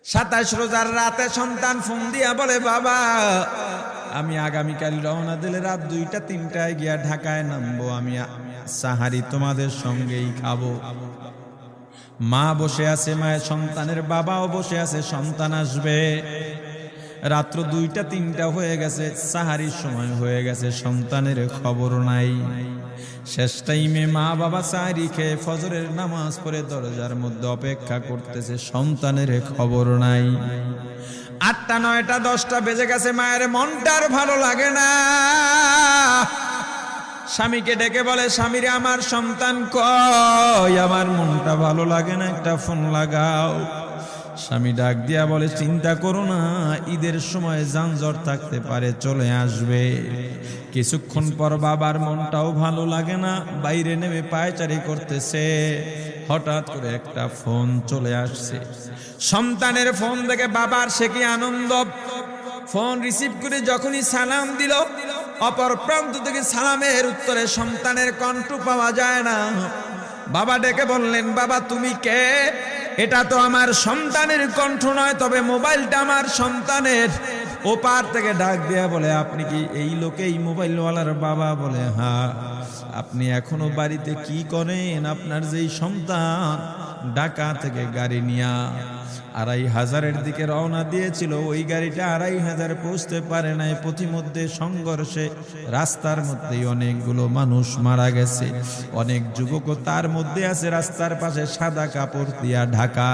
27 রোজার রাতে সন্তান ফোন দিয়া বলে, বাবা আমি আগামীকাল রওনা দিলে রাত 2টা-3টায় গিয়া ঢাকায় নামবো, আমি সাহারি তোমাদের সঙ্গেই খাবো। মা বসে আছে, মায়ের সন্তানের বাবাও বসে আছে, সন্তান আসবে। রাত্র 2টা-3টা হয়ে গেছে, সাহারির সময় হয়ে গেছে, সন্তানের খবর নাই। শেষ টাইমে মা বাবা সাহারি খেয়ে ফজরের নামাজ পড়ে দরজার মধ্যে অপেক্ষা করতেছে, সন্তানের খবর নাই। 8টা, 9টা, 10টা বেজে গেছে, মায়ের মনটার ভালো লাগে না। স্বামীকে ডেকে বলে, স্বামীরে আমার সন্তান কই, আমার মনটা ভালো লাগে না, একটা ফোন লাগাও। স্বামী ডাক দিয়া বলে, চিন্তা করো না, ঈদের সময় যানজট থাকতে পারে, চলে আসবে। কিছুক্ষণ পর বাবার মনটাও ভালো লাগে না, বাইরে নেমে পায়চারি করতেছে। হঠাৎ করে একটা ফোন চলে আসছে। সন্তানের ফোন দেখে বাবার সে কি আনন্দ। ফোন রিসিভ করে যখনই সালাম দিল, অপর প্রান্ত থেকে সালামের উত্তরে সন্তানের কণ্ঠ পাওয়া যায় না। বাবা ডেকে বললেন, বাবা তুমি কে? এটা তো আমার সন্তানের কণ্ঠ নয়, তবে মোবাইলটা আমার সন্তানের। ওপার থেকে ডাক দেয়া বলে, আপনি কি এই লোকেই মোবাইলওয়ালার বাবা? বলে, হ্যাঁ। আপনি এখনো বাড়িতে কি করেন? আপনার যেই সন্তান ঢাকা থেকে গাড়ি নিয়া 2500-এর দিকে রওনা দিয়েছিল, ওই গাড়িটা 2500 পৌঁছতে পারে নাই। পথিমধ্যে সংঘর্ষে রাস্তার মধ্যেই অনেকগুলো মানুষ মারা গেছে, অনেক যুবকও তার মধ্যে আছে। রাস্তার পাশে সাদা কাপড় দিয়া ঢাকা।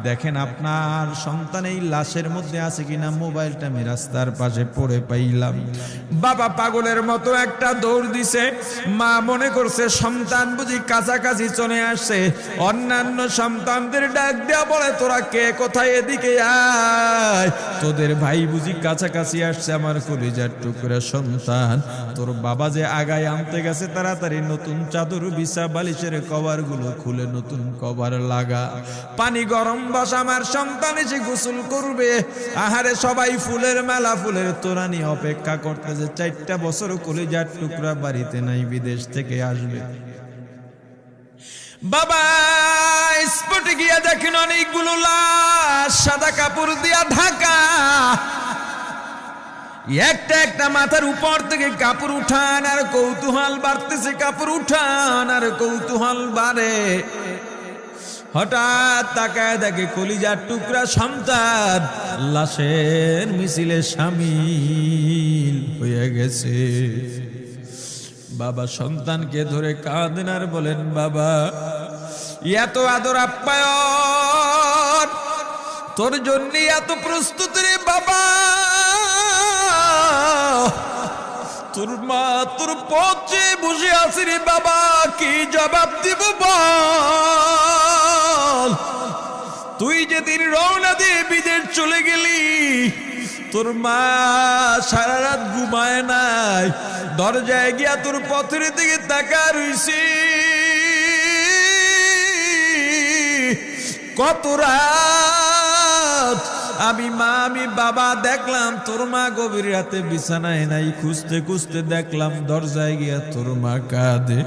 দেখেন আপনার সন্তান এই লাশের মধ্যে আছে কিনা। মোবাইলটা আমি রাস্তার পাশে পড়ে পাইলাম। বাবা পাগলের মতো একটা দৌড় দিছে। মা মনে করছে সন্তান বুঝি কাছাকাছি চলে আসছে। অন্যান্য সন্তানদের ডাক দেয়া বলে, তোরা কে, কোথায়, এদিকে আয়, তোদের ভাই বুঝি কাছাকাছি আসছে। আমার কলিজার টুকরা সন্তান, তোর বাবা যে আগায় আনতে গেছে, তাড়াতাড়ি নতুন চাদর বিছা, বালিশের কভার গুলো খুলে নতুন কভার লাগা, পানি গরম বসা, আমার সন্তান এসে গোসল করবে। আহারে সবাই ফুলের মেলা, ফুলের তোড়া নিয়ে অপেক্ষা করতেছে। 4টা বছর কলিজার টুকরা বাড়িতে নাই, বিদেশ থেকে আসবে। বাবা স্পটে গিয়া দেখেন অনেকগুলো লাশ, সাদা কাপড় দিয়া ঢাকা। একটা একটা মাথার উপর থেকে কাপড় উঠান আর কৌতূহল বাড়তেছে, কাপড় উঠান আর কৌতূহল বাড়ে। হঠাৎ তাকায় দেখে কলিজার টুকরা সন্তান লাশের মিছিলে শামিল হয়ে গেছে। বাবা সন্তানকে ধরে কাঁদেন আর বলেন, বাবা এত আদর আপ্যায়ন তোর জন্য, এত প্রস্তুতি রে বাবা। তোর মা তোর পথে বসে আছে রে বাবা, কি জবাব দিব বল? তুই যেদিন রওনা দিয়ে বিদেশ চলে গেলি, তোর মা সারা রাত ঘুমায় নাই, দরজায় গিয়া তোর পথের দিকে তাকা রইছি। কত রাত আমি মা আমি বাবা দেখলাম, তোর মা গভীর রাতে বিছানায় নাই, খুঁজতে খুঁজতে দেখলাম দরজায় গিয়া তোর মা কাঁদে।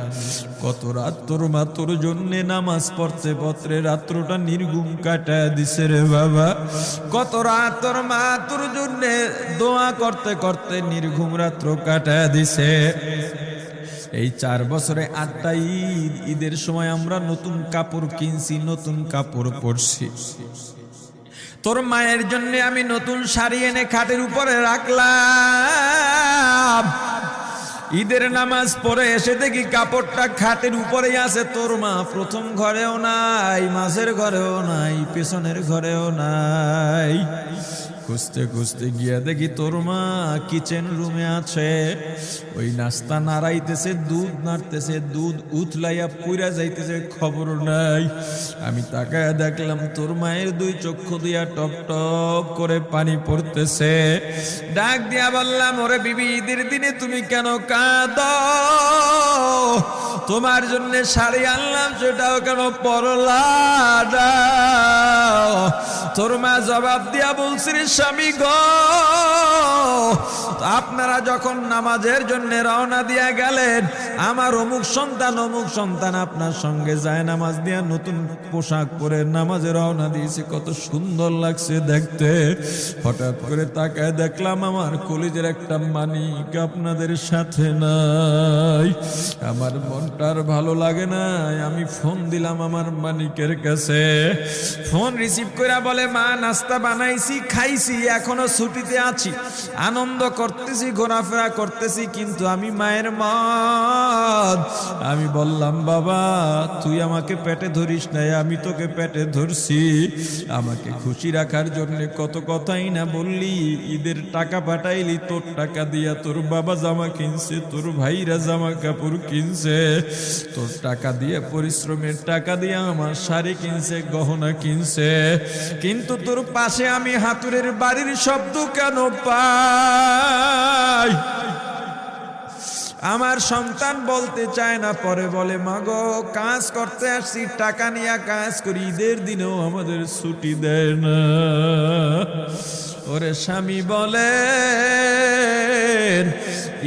কত রাত তোর মা তোর জন্যে নামাজ পড়তে পড়তে রাত্রটা নির্ঘুম কাটায় দিছে রে বাবা। কত রাত তোর মা তোর জন্যে দোয়া করতে করতে নির্ঘুম রাত্র কাটায় দিছে। এই 4 বছরে 8টা ঈদ, ঈদের সময় আমরা নতুন কাপড় কিনছি, নতুন কাপড় পরছি। তোর মায়ের জন্য আমি নতুন শাড়ি এনে খাটের উপরে রাখলাম। ঈদের নামাজ পড়ে এসে দেখি কাপড়টা খাটের উপরেই আছে। তোর মা প্রথম ঘরেও নাই, মাঝের ঘরেও নাই, পেছনের ঘরেও নাই। খুঁজতে খুঁজতে গিয়া দেখি তোর মা কিচেন রুমে আছে। ওই নাস্তা নাড়াইতেছে, দুধ নাড়তেছে, দুধ উথলাইয়া পুইরা যাইতেছে, খবর নাই। আমি তাকায় দেখলাম তোর মায়ের 2 চক্ষু দিয়া টপ টপ করে পানি পড়তেছে। ডাক দিয়া বললাম, ওরে বিবি, ঈদের দিনে তুমি কেন কাঁদো? তোমার জন্য শাড়ি আনলাম, সেটাও কেন পরলা না? তোর মা জবাব দিয়া বলছে, রে স্বামী গো, আপনারা যখন নামাজের জন্য রওনা দিয়া গেলেন, আমার অমুক সন্তান আপনার সঙ্গে যায় নামাজ দিয়া নতুন পোশাক পরে নামাজে রওনা দিয়েছে, কত সুন্দর লাগছে দেখতে। হঠাৎ করে তাকায় দেখলাম আমার কলিজের একটা মানিক আপনাদের সাথে নাই। আমার মনটা আর ভালো লাগে না। আমি ফোন দিলাম আমার মানিকের কাছে। ফোন রিসিভ করে বলে, মা নাস্তা বানাইছি, খাইছি, এখনো ছুটিতে আছি, আনন্দ করতেছি, ঘোরাফেরা করতেছি, কিন্তু আমি মায়ের মত। আমি বললাম, বাবা তুই আমাকে পেটে ধরিস নাই, আমি তোকে পেটে ধরছি। আমাকে খুশি রাখার জন্য কত কথাই না বললি। ঈদের টাকা পাঠাইলি, তোর টাকা দিয়া তোর বাবা জামা কিনছে, তোর ভাইরা জামা কাপড় কিনছে, তোর টাকা দিয়ে পরিশ্রমের টাকা দিয়ে আমার শাড়ি কিনছে, গহনা কিনছে, কিন্তু তোর পাশে আমি হাতুড়ের বাড়ির শব্দ কেন পাই? আমার সন্তান বলতে চায় না, পরে বলে, মাগো কাজ করতে আসছি, টাকা নিয়ে কাজ করি, ঈদের দিনেও আমাদের ছুটি দেয় না। ওরে স্বামী বলেন,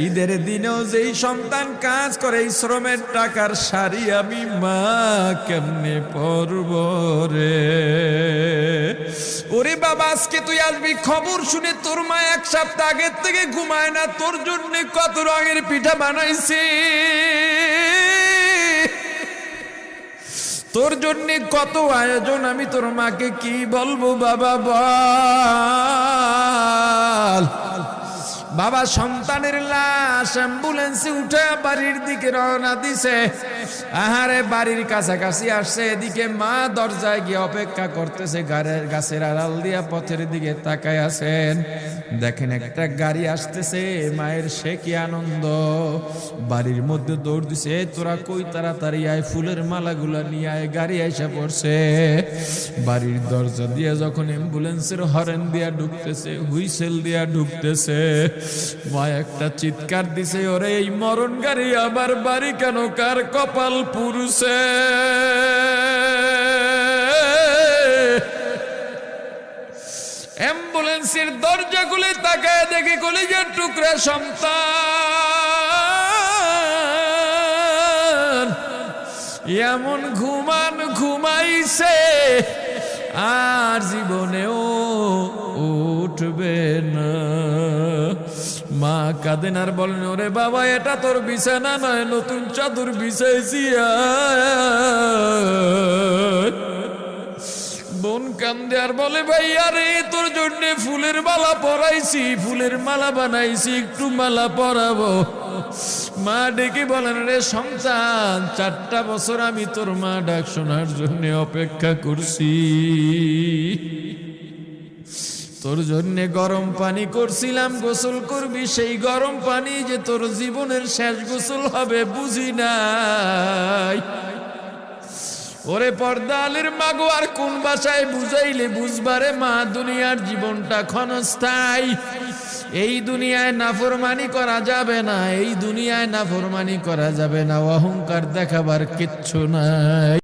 ঈদের দিনেও যেই সন্তান কাজ করে, এই শ্রমের টাকার শাড়ি আমি মা কেমনে পরব রে? ওরে বাবা, আজকে তুই আসবি, খবর শুনে তোর মা এক সপ্তাহ আগের থেকে ঘুমায় না, তোর জন্য কত রঙের পিঠা বানাইছি, তোর জন্য কত আয়োজন, আমি তোর মাকে কি বলবো বাবা বল। বাবা সন্তানের লাশ অ্যাম্বুলেন্সে উঠে বাড়ির দিকে রওনা দিছে। আহারে বাড়ির কাছাকাছি আসছে, এদিকে মা দরজায় গিয়ে অপেক্ষা করতেছে, গাছের আড়াল দিয়া পথের দিকে তাকায় আছেন। দেখেন একটা গাড়ি আসতেছে, মায়ের সে কি আনন্দ, বাড়ির মধ্যে দৌড় দিছে, তোরা কই তাড়াতাড়ি আয়, ফুলের মালাগুলা নিয়ে আয়, গাড়ি এসে পড়ছে। বাড়ির দরজা দিয়ে যখন অ্যাম্বুলেন্সের হরেন দিয়া ঢুকতেছে, হুইসেল দিয়া ঢুকতেছে, মা একটা চিৎকার দিছে, ওরে এই মরণ গাড়ি আমার বাড়ি কেন, কার কপাল পুরুষে? অ্যাম্বুলেন্সের দরজা খুলে তাকায় দেখে কলিজার টুকরা সন্তান এমন ঘুমাইছে, আর জীবনেও উঠবে না। মা কাঁদেন আর বলেন, ওরে বাবা এটা তোর বিছানা নয়, নতুন চাদর বিছাইছি। বোন কান্দে আর বলে, ভাই আরে তোর জন্য ফুলের মালা পরাইছি, ফুলের মালা বানাইছি, একটু মালা পরাবো। মা ডেকে বলেন, রে সন্তান, 4টা বছর আমি তোর মা ডাক শোনার জন্য অপেক্ষা করছি, তোর জন্য গরম পানি করছিলাম, গোসল করবি, সেই গরম পানি যে তোর জীবনের শেষ গোসল হবে বুঝি নাই। ওরে পর্দালের মাগো, আর কোন ভাষায় বুঝাইলে বুঝবারে মা, দুনিয়ার জীবনটা ক্ষণস্থায়ী, এই দুনিয়ায় নাফরমানি করা যাবে না, এই দুনিয়ায় নাফরমানি করা যাবে না, অহংকার দেখাবার কিচ্ছু নাই।